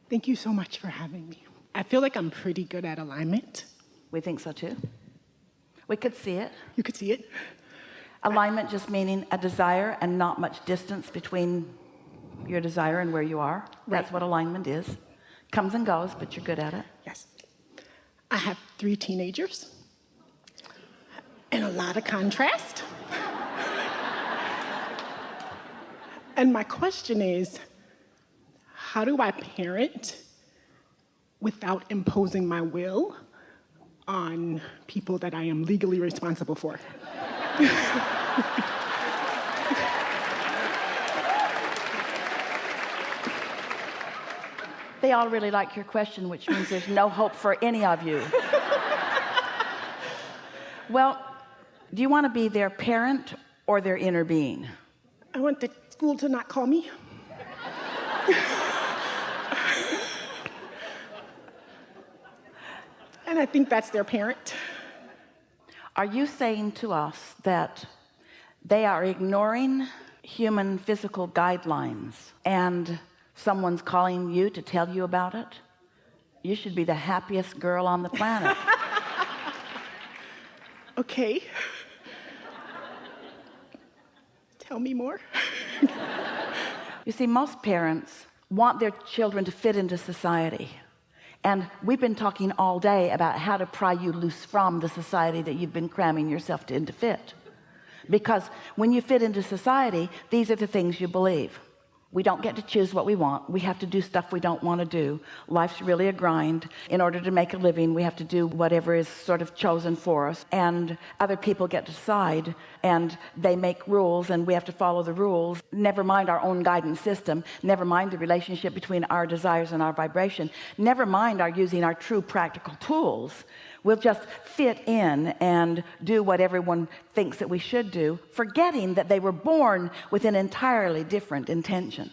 Thank you so much for having me. I feel like I'm pretty good at alignment. We think so too. We could see it. You could see it. Alignment just meaning a desire and not much distance between your desire and where you are. Right. That's what alignment is. Comes and goes, but you're good at it. Yes. I have 3 teenagers and a lot of contrast. And my question is, how do I parent without imposing my will on people that I am legally responsible for? They all really like your question, which means there's no hope for any of you. Well, do you want to be their parent or their inner being? I want the school to not call me. And I think that's their parent. Are you saying to us that they are ignoring human physical guidelines and someone's calling you to tell you about it? You should be the happiest girl on the planet. Okay. Tell me more. You see, most parents want their children to fit into society. And we've been talking all day about how to pry you loose from the society that you've been cramming yourself in to fit. Because when you fit into society, these are the things you believe. We don't get to choose what we want. We have to do stuff we don't want to do. Life's really a grind. In order to make a living, we have to do whatever is sort of chosen for us. And other people get to decide, and they make rules, and we have to follow the rules. Never mind our own guidance system. Never mind the relationship between our desires and our vibration. Never mind our using our true practical tools. We'll just fit in and do what everyone thinks that we should do, forgetting that they were born with an entirely different intention.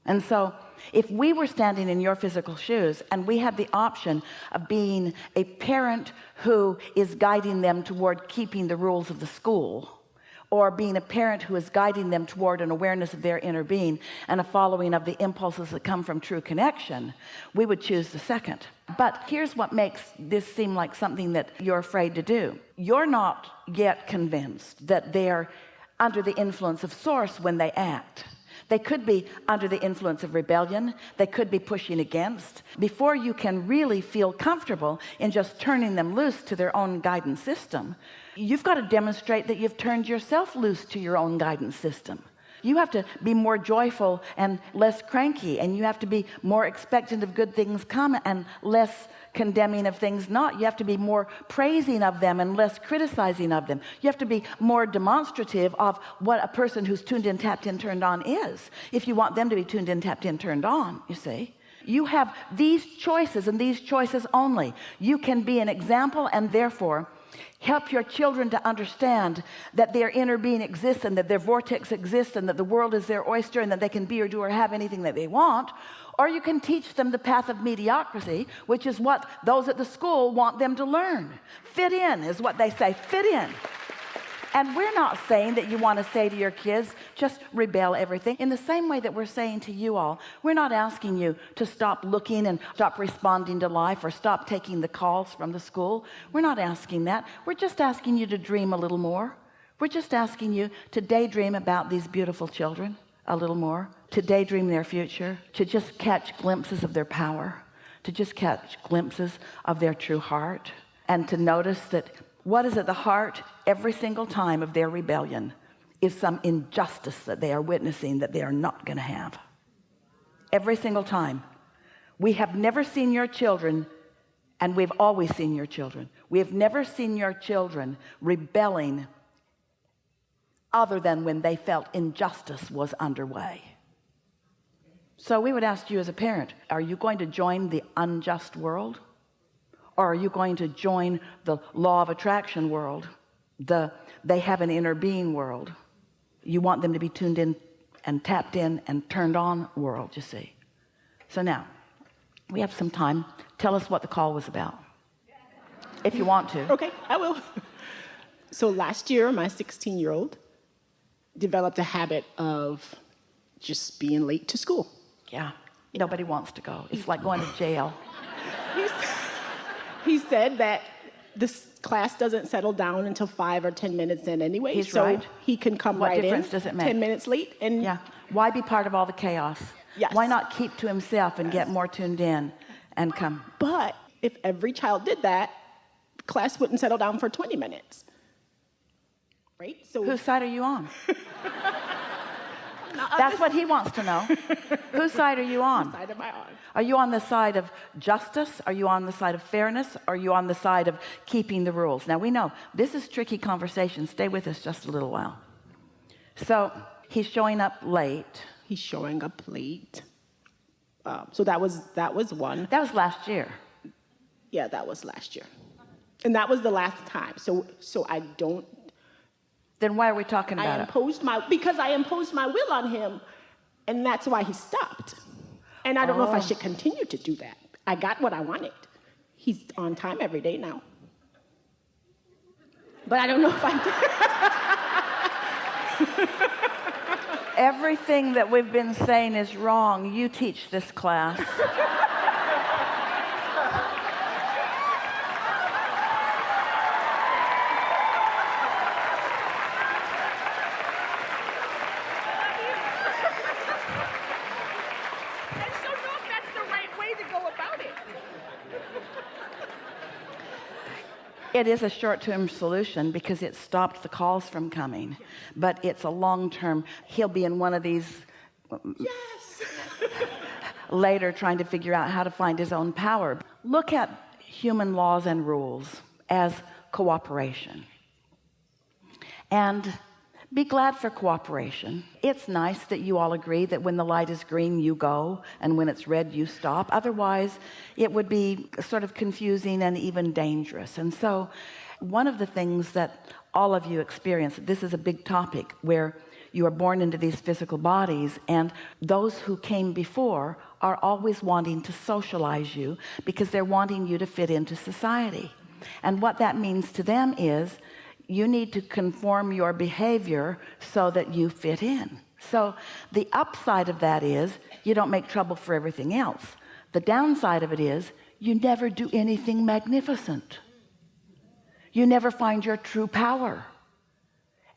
And so if we were standing in your physical shoes and we had the option of being a parent who is guiding them toward keeping the rules of the school, or being a parent who is guiding them toward an awareness of their inner being and a following of the impulses that come from true connection, we would choose the second. But here's what makes this seem like something that you're afraid to do. You're not yet convinced that they're under the influence of source when they act. They could be under the influence of rebellion. They could be pushing against. Before you can really feel comfortable in just turning them loose to their own guidance system, you've got to demonstrate that you've turned yourself loose to your own guidance system. You have to be more joyful and less cranky, and you have to be more expectant of good things come and less condemning of things not. You have to be more praising of them and less criticizing of them. You have to be more demonstrative of what a person who's tuned in, tapped in, turned on is, if you want them to be tuned in, tapped in, turned on. You see, you have these choices and these choices only. You can be an example and therefore help your children to understand that their inner being exists and that their vortex exists and that the world is their oyster and that they can be or do or have anything that they want. Or you can teach them the path of mediocrity, which is what those at the school want them to learn. Fit in is what they say, fit in. And we're not saying that you want to say to your kids, just rebel everything. In the same way that we're saying to you all, we're not asking you to stop looking and stop responding to life or stop taking the calls from the school. We're not asking that. We're just asking you to dream a little more. We're just asking you to daydream about these beautiful children a little more, to daydream their future, to just catch glimpses of their power, to just catch glimpses of their true heart, and to notice that what is at the heart every single time of their rebellion is some injustice that they are witnessing that they are not going to have. Every single time. We have never seen your children, and we've always seen your children. We have never seen your children rebelling other than when they felt injustice was underway. So we would ask you as a parent, are you going to join the unjust world? Or are you going to join the law of attraction world, they have an inner being world? You want them to be tuned in and tapped in and turned on world, you see. So now we have some time. Tell us what the call was about, if you want to. Okay, I will. So last year, my 16-year-old developed a habit of just being late to school. Yeah. Nobody wants to go. It's like going to jail. He said that this class doesn't settle down until 5 or 10 minutes in anyway. He's so right. he can come What right in. difference does it make? 10 minutes late. And yeah. Why be part of all the chaos? Yes. Why not keep to himself and get more tuned in and come? But if every child did that, class wouldn't settle down for 20 minutes. Right? So whose side are you on? That's what he wants to know. Whose side are you on? Whose side am I on? Are you on the side of justice? Are you on the side of fairness? Are you on the side of keeping the rules? Now we know this is tricky conversation. Stay with us just a little while. So he's showing up late. He's showing up late. So that was one. That was last year. Yeah, that was last year. And that was the last time. So I don't. Then why are we talking about it? Because I imposed my will on him, and that's why he stopped. And I don't know if I should continue to do that. I got what I wanted. He's on time every day now. But I don't know if I do. Everything that we've been saying is wrong. You teach this class. It is a short-term solution because it stopped the calls from coming, but it's a long-term. He'll be in one of these Yes. later trying to figure out how to find his own power. Look at human laws and rules as cooperation, and be glad for cooperation. It's nice that you all agree that when the light is green you go, and when it's red you stop. Otherwise it would be sort of confusing and even dangerous. And so one of the things that all of you experience, this is a big topic, where you are born into these physical bodies, and those who came before are always wanting to socialize you because they're wanting you to fit into society. And what that means to them is you need to conform your behavior so that you fit in. So the upside of that is you don't make trouble for everything else. The downside of it is you never do anything magnificent. You never find your true power.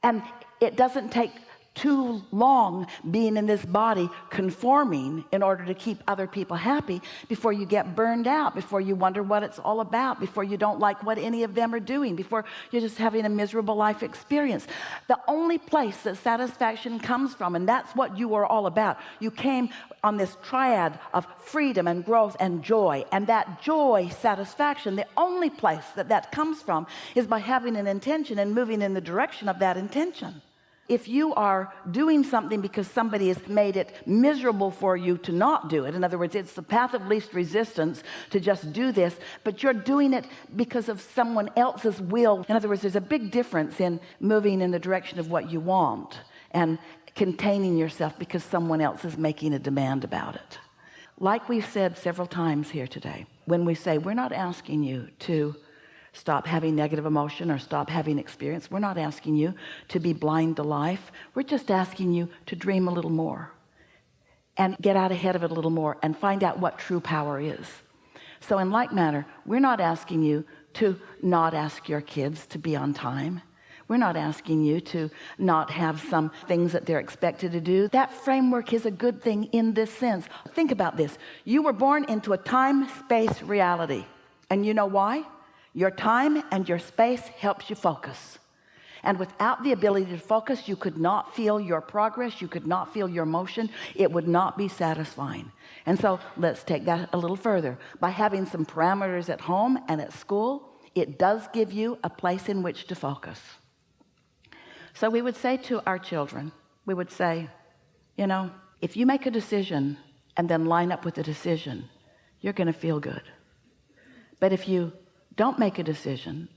And it doesn't take too long being in this body conforming in order to keep other people happy before you get burned out, before you wonder what it's all about, before you don't like what any of them are doing, before you're just having a miserable life experience. The only place that satisfaction comes from, and that's what you are all about. You came on this triad of freedom and growth and joy, and that joy, satisfaction, the only place that that comes from is by having an intention and moving in the direction of that intention. If you are doing something because somebody has made it miserable for you to not do it, in other words, it's the path of least resistance to just do this, but you're doing it because of someone else's will. In other words, there's a big difference in moving in the direction of what you want and containing yourself because someone else is making a demand about it. Like we've said several times here today, when we say we're not asking you to stop having negative emotion or stop having experience, we're not asking you to be blind to life. We're just asking you to dream a little more and get out ahead of it a little more and find out what true power is. So in like manner, we're not asking you to not ask your kids to be on time. We're not asking you to not have some things that they're expected to do. That framework is a good thing in this sense. Think about this. You were born into a time-space reality. And you know why? Your time and your space helps you focus. And without the ability to focus, you could not feel your progress. You could not feel your motion. It would not be satisfying. And so let's take that a little further. By having some parameters at home and at school, it does give you a place in which to focus. So we would say to our children, we would say, you know, if you make a decision and then line up with the decision, you're going to feel good. But if you don't make a decision,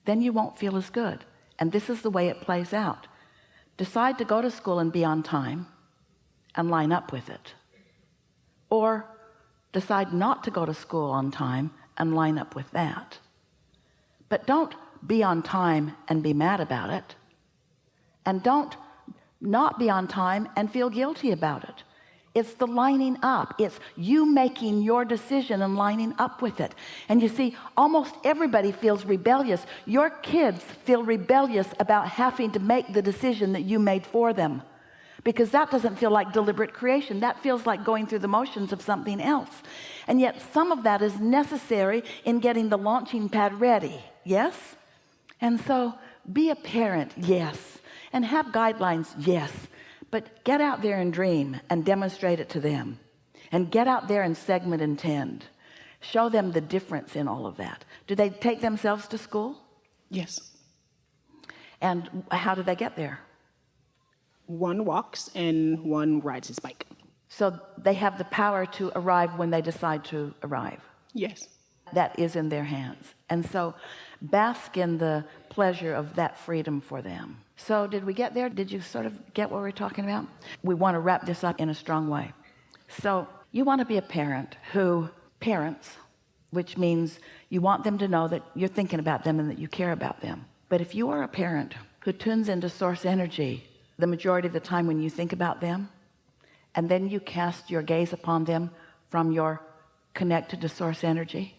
then you won't feel as good. And this is the way it plays out. Decide to go to school and be on time and line up with it. Or decide not to go to school on time and line up with that. But don't be on time and be mad about it. And don't not be on time and feel guilty about it. It's the lining up. It's you making your decision and lining up with it. And you see, almost everybody feels rebellious. Your kids feel rebellious about having to make the decision that you made for them, because that doesn't feel like deliberate creation. That feels like going through the motions of something else. And yet some of that is necessary in getting the launching pad ready. Yes? And so be a parent, yes. And have guidelines, yes. But get out there and dream and demonstrate it to them. And get out there and segment and tend. Show them the difference in all of that. Do they take themselves to school? Yes. And how do they get there? One walks and one rides his bike. So they have the power to arrive when they decide to arrive. Yes. That is in their hands. And so bask in the pleasure of that freedom for them. So did we get there? Did you sort of get what we're talking about? We want to wrap this up in a strong way. So you want to be a parent who parents, which means you want them to know that you're thinking about them and that you care about them. But if you are a parent who tunes into source energy the majority of the time when you think about them, and then you cast your gaze upon them from your connected to source energy,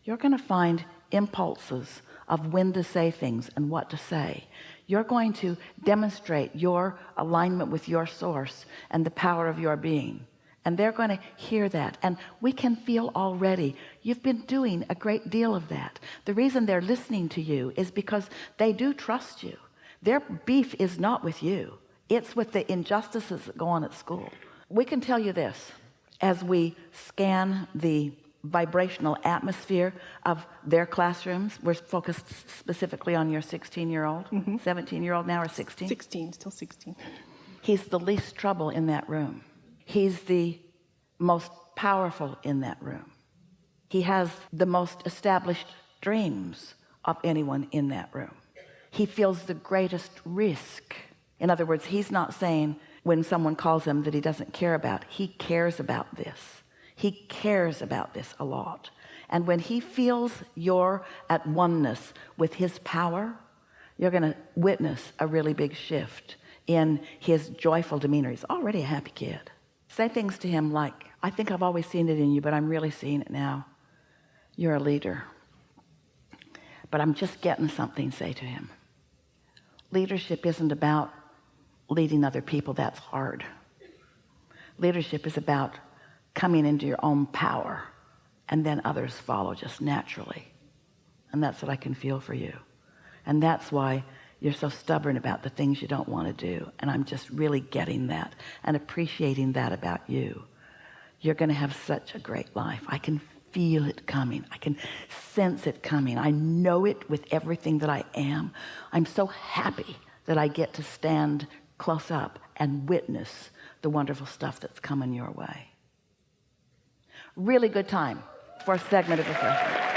you're going to find impulses of when to say things and what to say. You're going to demonstrate your alignment with your source and the power of your being, and they're going to hear that. And we can feel already you've been doing a great deal of that. The reason they're listening to you is because they do trust you. Their beef is not with you. It's with the injustices that go on at school. We can tell you this as we scan the vibrational atmosphere of their classrooms. We're focused specifically on your 16-year-old, 17-year-old now, or 16? 16, still 16. He's the least trouble in that room. He's the most powerful in that room. He has the most established dreams of anyone in that room. He feels the greatest risk. In other words, he's not saying when someone calls him that he doesn't care about. He cares about this. He cares about this a lot. And when he feels you're at oneness with his power, you're going to witness a really big shift in his joyful demeanor. He's already a happy kid. Say things to him like, I think I've always seen it in you, but I'm really seeing it now. You're a leader. But I'm just getting something, say to him. Leadership isn't about leading other people. That's hard. Leadership is about coming into your own power, and then others follow just naturally. And that's what I can feel for you. And that's why you're so stubborn about the things you don't want to do. And I'm just really getting that and appreciating that about you. You're going to have such a great life. I can feel it coming. I can sense it coming. I know it with everything that I am. I'm so happy that I get to stand close up and witness the wonderful stuff that's coming your way. Really good time for a segment of refreshment.